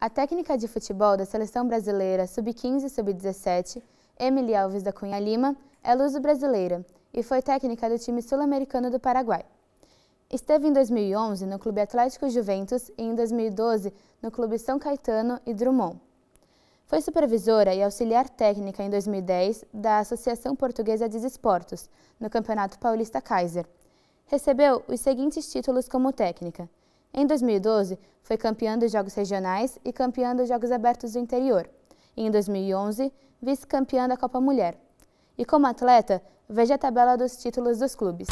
A técnica de futebol da Seleção Brasileira Sub-15 e Sub-17, Emily Alves da Cunha Lima, é luso-brasileira e foi técnica do time sul-americano do Paraguai. Esteve em 2011 no Clube Atlético Juventus e em 2012 no Clube São Caetano e Drummond. Foi supervisora e auxiliar técnica em 2010 da Associação Portuguesa de Desportos, no Campeonato Paulista Kaiser. Recebeu os seguintes títulos como técnica. Em 2012, foi campeã dos Jogos Regionais e campeã dos Jogos Abertos do Interior. E em 2011, vice-campeã da Copa Mulher. E como atleta, veja a tabela dos títulos dos clubes.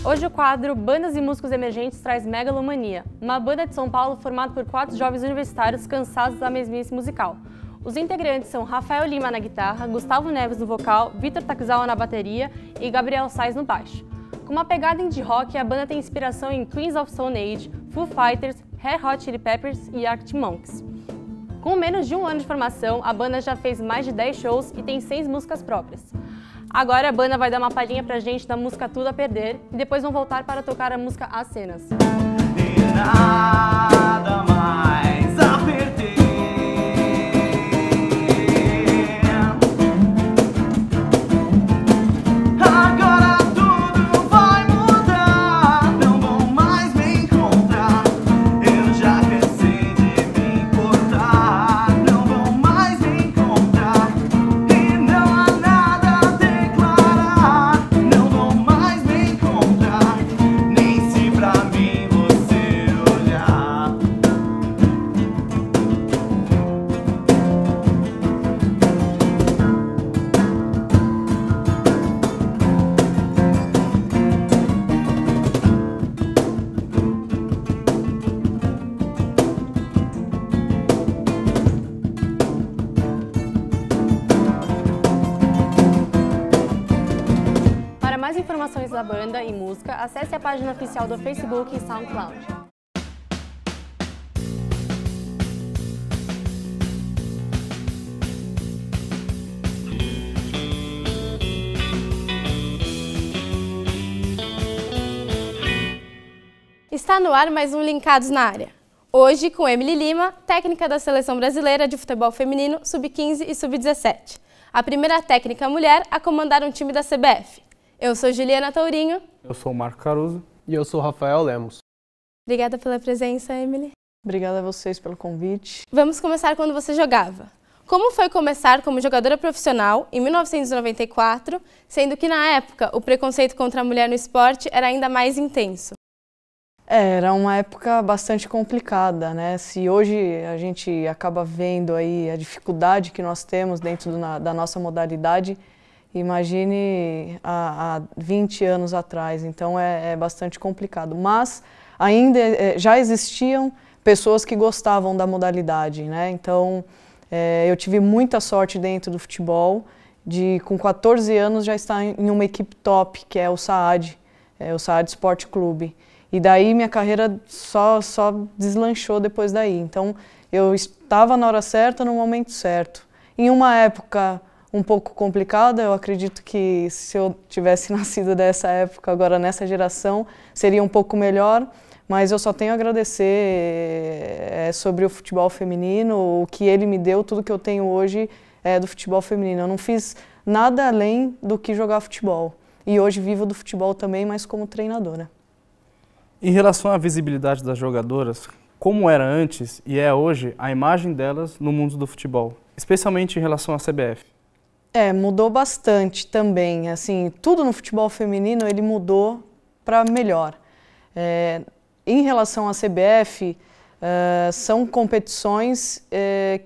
Hoje o quadro Bandas e Músicos Emergentes traz Megalomania, uma banda de São Paulo formada por 4 jovens universitários cansados da mesmice musical. Os integrantes são Rafael Lima na guitarra, Gustavo Neves no vocal, Vitor Takizawa na bateria e Gabriel Sais no baixo. Com uma pegada indie rock, a banda tem inspiração em Queens of Stone Age, Foo Fighters, Red Hot Chili Peppers e Arctic Monkeys. Com menos de um ano de formação, a banda já fez mais de 10 shows e tem 6 músicas próprias. Agora a banda vai dar uma palhinha pra gente da música Tudo a Perder e depois vão voltar para tocar a música As Cenas. E nada mais a perder. Agora tudo vai mudar, não vão mais me encontrar. Eu já cansei de me importar, não vão mais me encontrar. E não há nada a declarar, não vão mais me encontrar. Nem se pra mim você olhar. Para mais informações da banda e música, acesse a página oficial do Facebook e SoundCloud. Está no ar mais um Linkados na Área. Hoje com Emily Lima, técnica da Seleção Brasileira de Futebol Feminino Sub-15 e Sub-17. A primeira técnica mulher a comandar um time da CBF. Eu sou Juliana Tourinho. Eu sou o Marco Caruso. E eu sou o Rafael Lemos. Obrigada pela presença, Emily. Obrigada a vocês pelo convite. Vamos começar quando você jogava. Como foi começar como jogadora profissional em 1994, sendo que na época o preconceito contra a mulher no esporte era ainda mais intenso? Era uma época bastante complicada, né? Se hoje a gente acaba vendo aí a dificuldade que nós temos dentro da nossa modalidade, imagine há 20 anos atrás, então é bastante complicado. Mas ainda já existiam pessoas que gostavam da modalidade, né? Então eu tive muita sorte dentro do futebol, de com 14 anos já estar em uma equipe top, que é o SAAD, o SAAD Sport Clube. E daí minha carreira só deslanchou depois daí. Então eu estava na hora certa, no momento certo. Em uma época um pouco complicada, eu acredito que se eu tivesse nascido dessa época, agora nessa geração, seria um pouco melhor, mas eu só tenho a agradecer sobre o futebol feminino, o que ele me deu, tudo que eu tenho hoje é do futebol feminino. Eu não fiz nada além do que jogar futebol. E hoje vivo do futebol também, mas como treinadora. Em relação à visibilidade das jogadoras, como era antes e é hoje a imagem delas no mundo do futebol, especialmente em relação à CBF? Mudou bastante também. Assim, tudo no futebol feminino ele mudou para melhor. Em relação à CBF, são competições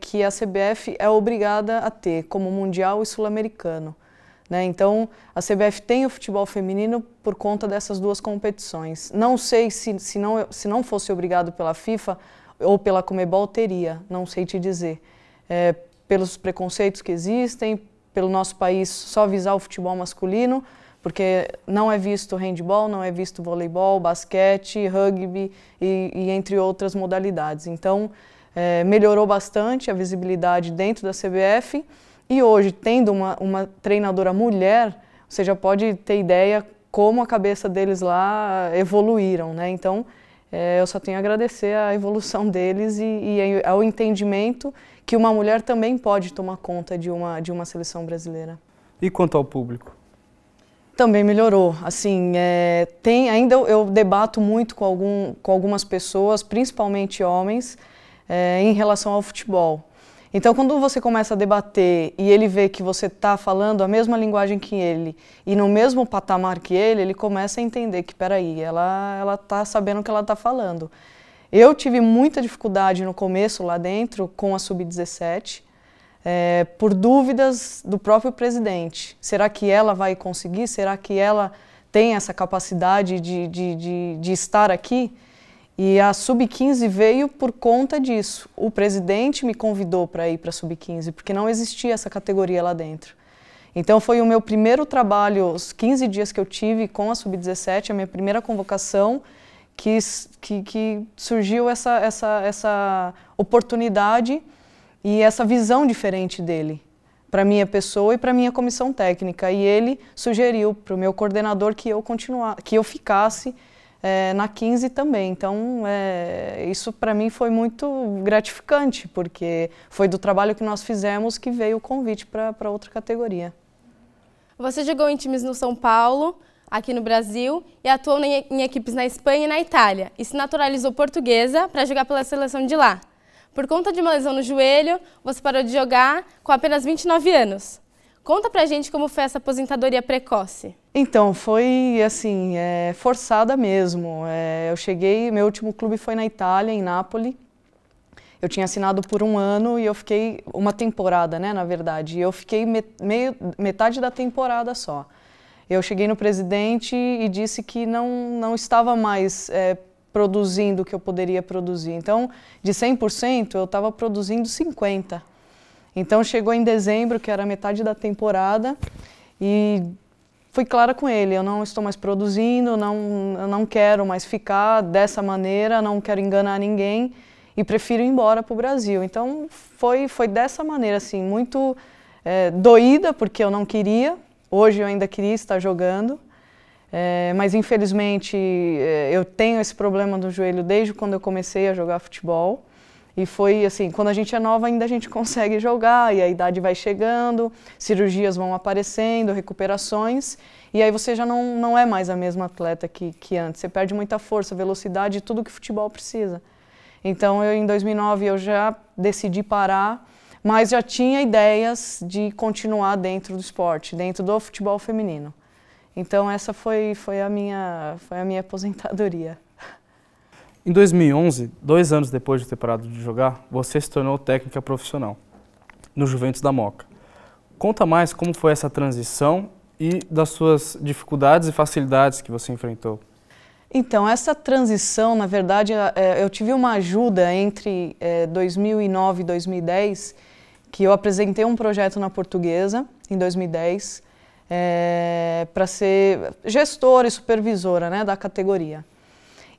que a CBF é obrigada a ter, como Mundial e Sul-Americano. Né? Então, a CBF tem o futebol feminino por conta dessas duas competições. Não sei se não fosse obrigado pela FIFA ou pela Conmebol, teria, não sei te dizer. Pelos preconceitos que existem, pelo nosso país só visar o futebol masculino, porque não é visto handebol, não é visto voleibol, basquete, rugby e entre outras modalidades. Então, melhorou bastante a visibilidade dentro da CBF e hoje, tendo uma treinadora mulher, você já pode ter ideia como a cabeça deles lá evoluíram, né? Então, eu só tenho a agradecer a evolução deles e ao entendimento que uma mulher também pode tomar conta de uma seleção brasileira. E quanto ao público? Também melhorou. Assim, ainda eu debato muito com algumas pessoas, principalmente homens, em relação ao futebol. Então, quando você começa a debater e ele vê que você está falando a mesma linguagem que ele e no mesmo patamar que ele começa a entender que, peraí, ela está sabendo o que ela está falando. Eu tive muita dificuldade no começo lá dentro com a Sub-17, por dúvidas do próprio presidente. Será que ela vai conseguir? Será que ela tem essa capacidade de estar aqui? E a Sub-15 veio por conta disso. O presidente me convidou para ir para a Sub-15, porque não existia essa categoria lá dentro. Então foi o meu primeiro trabalho, os 15 dias que eu tive com a Sub-17, a minha primeira convocação, que surgiu essa oportunidade e essa visão diferente dele, para a minha pessoa e para a minha comissão técnica. E ele sugeriu para o meu coordenador que eu ficasse na 15 também. Então, isso para mim foi muito gratificante, porque foi do trabalho que nós fizemos que veio o convite para outra categoria. Você jogou em times no São Paulo, aqui no Brasil, e atuou em equipes na Espanha e na Itália, e se naturalizou portuguesa para jogar pela seleção de lá. Por conta de uma lesão no joelho, você parou de jogar com apenas 29 anos. Conta pra gente como foi essa aposentadoria precoce. Então, foi assim, forçada mesmo. Eu cheguei, meu último clube foi na Itália, em Nápoles. Eu tinha assinado por 1 ano e eu fiquei, uma temporada, né, na verdade. Eu fiquei metade da temporada só. Eu cheguei no presidente e disse que não estava mais produzindo o que eu poderia produzir. Então, de 100%, eu estava produzindo 50%. Então, chegou em dezembro, que era metade da temporada, e fui clara com ele, eu não estou mais produzindo, eu não quero mais ficar dessa maneira, não quero enganar ninguém, e prefiro ir embora para o Brasil. Então, foi dessa maneira, assim, muito doída, porque eu não queria, hoje eu ainda queria estar jogando, mas infelizmente eu tenho esse problema do joelho desde quando eu comecei a jogar futebol. E foi assim, quando a gente é nova ainda a gente consegue jogar e a idade vai chegando, cirurgias vão aparecendo, recuperações, e aí você já não é mais a mesma atleta que antes. Você perde muita força, velocidade, tudo que o futebol precisa. Então em 2009 eu já decidi parar, mas já tinha ideias de continuar dentro do esporte, dentro do futebol feminino. Então essa foi a minha aposentadoria. Em 2011, 2 anos depois de ter parado de jogar, você se tornou técnica profissional no Juventus da Moca. Conta mais como foi essa transição e das suas dificuldades e facilidades que você enfrentou. Então, essa transição, na verdade, eu tive uma ajuda entre 2009 e 2010, que eu apresentei um projeto na Portuguesa, em 2010, para ser gestora e supervisora, né, da categoria.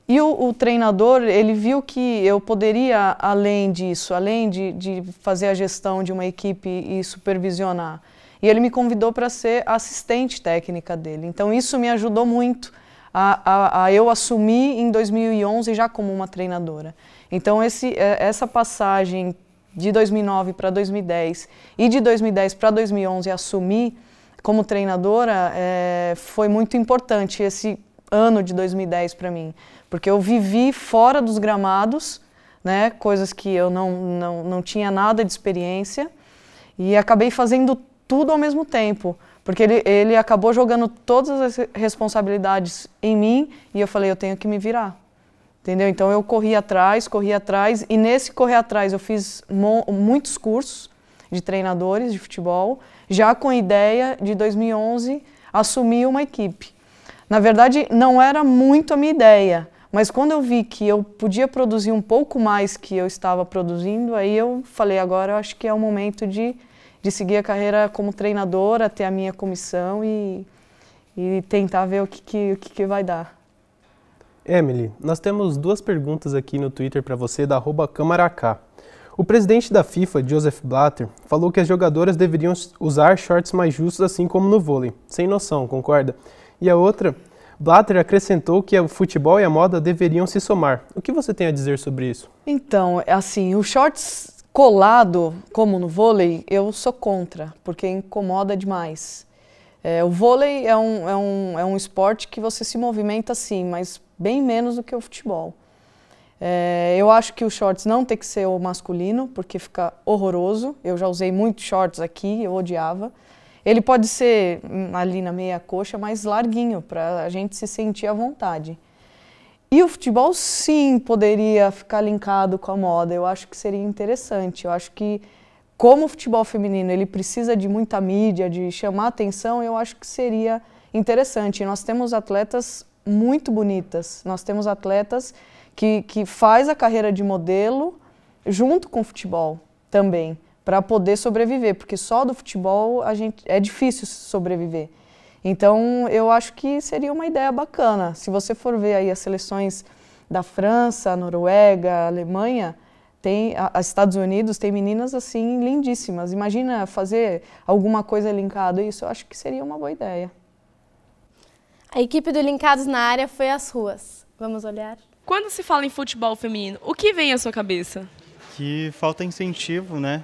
E o treinador, ele viu que eu poderia, além disso, além de fazer a gestão de uma equipe e supervisionar, e ele me convidou para ser assistente técnica dele. Então isso me ajudou muito a eu assumir em 2011 já como uma treinadora. Então essa passagem de 2009 para 2010 e de 2010 para 2011 assumir como treinadora foi muito importante esse ano de 2010 para mim. Porque eu vivi fora dos gramados, né, coisas que eu não tinha nada de experiência, e acabei fazendo tudo ao mesmo tempo, porque ele acabou jogando todas as responsabilidades em mim, e eu falei, eu tenho que me virar, entendeu? Então eu corri atrás, e nesse correr atrás eu fiz muitos cursos de treinadores de futebol, já com a ideia de 2011 assumir uma equipe. Na verdade, não era muito a minha ideia, mas quando eu vi que eu podia produzir um pouco mais que eu estava produzindo, aí eu falei, agora eu acho que é o momento de seguir a carreira como treinadora, ter a minha comissão e e tentar ver o que vai dar. Emily, nós temos 2 perguntas aqui no Twitter para você, da @Camaracá. O presidente da FIFA, Joseph Blatter, falou que as jogadoras deveriam usar shorts mais justos, assim como no vôlei. Sem noção, concorda? E a outra, Blatter acrescentou que o futebol e a moda deveriam se somar. O que você tem a dizer sobre isso? Então, assim, o shorts colado, como no vôlei, eu sou contra, porque incomoda demais. O vôlei é um esporte que você se movimenta sim, mas bem menos do que o futebol. Eu acho que o shorts não tem que ser o masculino, porque fica horroroso. Eu já usei muitos shorts aqui, eu odiava. Ele pode ser ali na meia coxa, mais larguinho, para a gente se sentir à vontade. E o futebol, sim, poderia ficar linkado com a moda. Eu acho que seria interessante. Eu acho que, como o futebol feminino ele precisa de muita mídia, de chamar atenção, eu acho que seria interessante. E nós temos atletas muito bonitas. Nós temos atletas que faz a carreira de modelo junto com o futebol também, para poder sobreviver, porque só do futebol é difícil sobreviver. Então, eu acho que seria uma ideia bacana. Se você for ver aí as seleções da França, Noruega, Alemanha, Estados Unidos, tem meninas assim lindíssimas. Imagina fazer alguma coisa linkada a isso, eu acho que seria uma boa ideia. A equipe do Linkados na área foi às ruas. Vamos olhar? Quando se fala em futebol feminino, o que vem à sua cabeça? Que falta incentivo, né?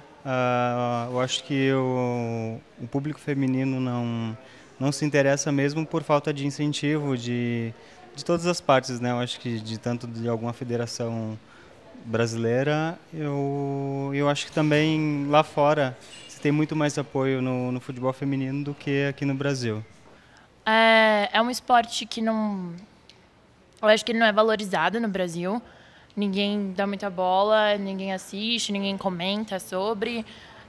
Eu acho que o público feminino não se interessa mesmo por falta de incentivo de todas as partes, né? Eu acho que tanto de alguma federação brasileira, eu acho que também lá fora se tem muito mais apoio no futebol feminino do que aqui no Brasil. É um esporte que eu acho que ele não é valorizado no Brasil. Ninguém dá muita bola, ninguém assiste, ninguém comenta sobre.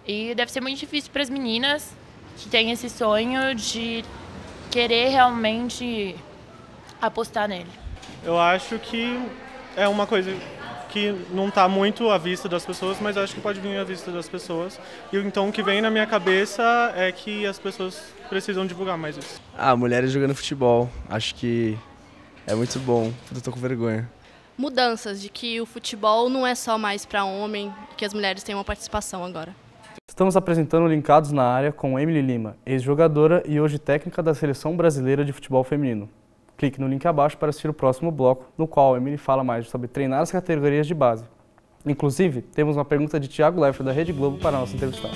E deve ser muito difícil para as meninas que têm esse sonho de querer realmente apostar nele. Eu acho que é uma coisa que não está muito à vista das pessoas, mas acho que pode vir à vista das pessoas. E então o que vem na minha cabeça é que as pessoas precisam divulgar mais isso. Mulheres jogando futebol. Acho que é muito bom. Eu tô com vergonha. Mudanças, de que o futebol não é só mais para homem, que as mulheres têm uma participação agora. Estamos apresentando Linkados na área com Emily Lima, ex-jogadora e hoje técnica da Seleção Brasileira de Futebol Feminino. Clique no link abaixo para assistir o próximo bloco, no qual a Emily fala mais sobre treinar as categorias de base. Inclusive, temos uma pergunta de Thiago Leifert, da Rede Globo, para a nossa entrevistada.